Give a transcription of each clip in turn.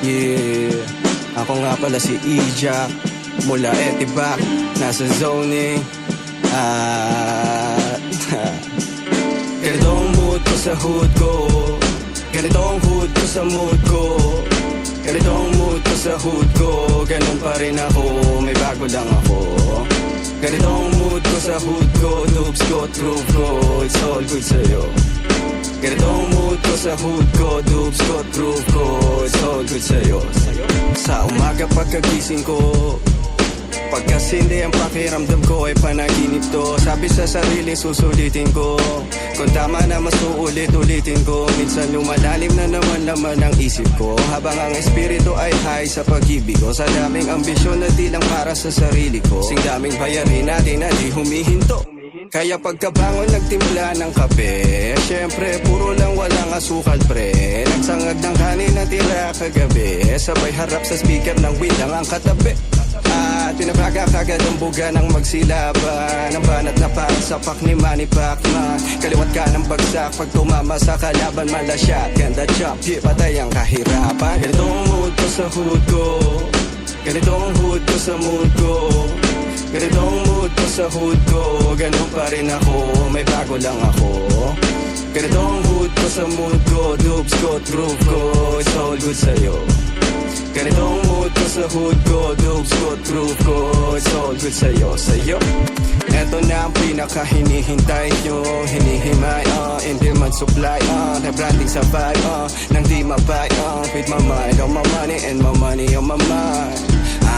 Yeah, ako nga pala si Ija mula Etibac, nasa zoning. Ganito ang mood ko sa hood ko, ganito ang hood ko sa mood ko, ganito ang mood ko sa hood ko. Ganun pa rin ako, may bago lang ako. Ganito ang mood ko sa hood ko, noobs ko, groove ko, it's all good sa'yo. Ganito ang mood ko sa hood ko, noobs ko, groove ko, it's all good sa'yo. Sa umaga pagkagising ko, pagkasindi ang pakiramdam ko ay panaginip to. Sabi sa sarili susulitin ko, kung tama na mas uulit-ulitin ko. Minsan lumalalim na naman laman ang isip ko, habang ang espiritu ay high sa pag-ibig ko. Sa daming ambisyon na di lang para sa sarili ko, sing daming bayarin natin na di humihinto. Kaya pagkabangon nagtimpla ng kape, syempre puro lang walang asukal pre. Nagsangag ng kanin na tira kagabi, sabay harap sa speaker ng wind lang ang katabi. At pinabaga kagad ang buga ng magsilaban, ang banat na parang sapak ni Manny Pacman. Kaliwat ka ng bagsak pag tumama sa kalaban, malasya, ganda chop, patay ang kahirapan. Ganito ang mood ko sa hood ko, ganito ang hood ko sa mood ko, ganito ang mood ko sa hood ko. Ganun pa rin ako, may bago lang ako. Ganito ang hood ko sa mood ko, noobs ko, groove ko, it's all good sa'yo. Ganito ang mood ko sa hood ko, noobs ko, groove ko, it's all good sa'yo, sa'yo. Eto na ang pinaka-hinihintay nyo, hinihimay, hindi man supply, rebranding sa vibe, nang di mabay, with my mind on my money and my money on my mind.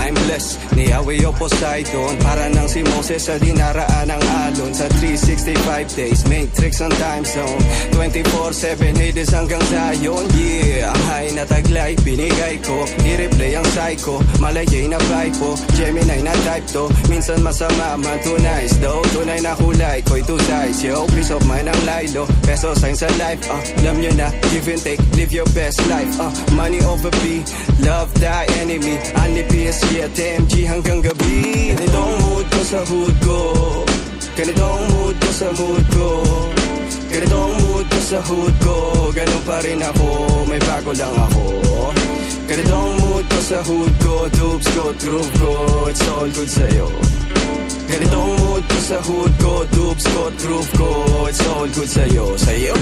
I'm blessed, ni Yahweh o Poseidon, para nang si Moses sa dinaraan ng alon. Sa 365 days, matrix ang time zone, 24/7 Hades hanggang Zion. Yeah, ang high na taglay, binigay ko, i-replay ang psycho, malayay na vibe po, Gemini na type to. Minsan masama man, too nice though, tunay na kulay ko'y two sides. Yo, peace of mind ang lilo, peso sign sa life, alam nyo na, give and take, live your best life. Money over P, love thy enemy, only PSG at TMG hanggang gabi. Ganito ang mood ko sa hood ko, ganito ang mood ko sa mood ko, ganito ang mood ko sa hood ko. Ganun pa rin ako, may bago lang ako. Ganito ang mood ko sa hood ko, noobs ko, groove ko, it's all good sa'yo. Ganito ang mood ko sa hood ko, noobs ko, groove ko, it's all good sa'yo, sa'yo.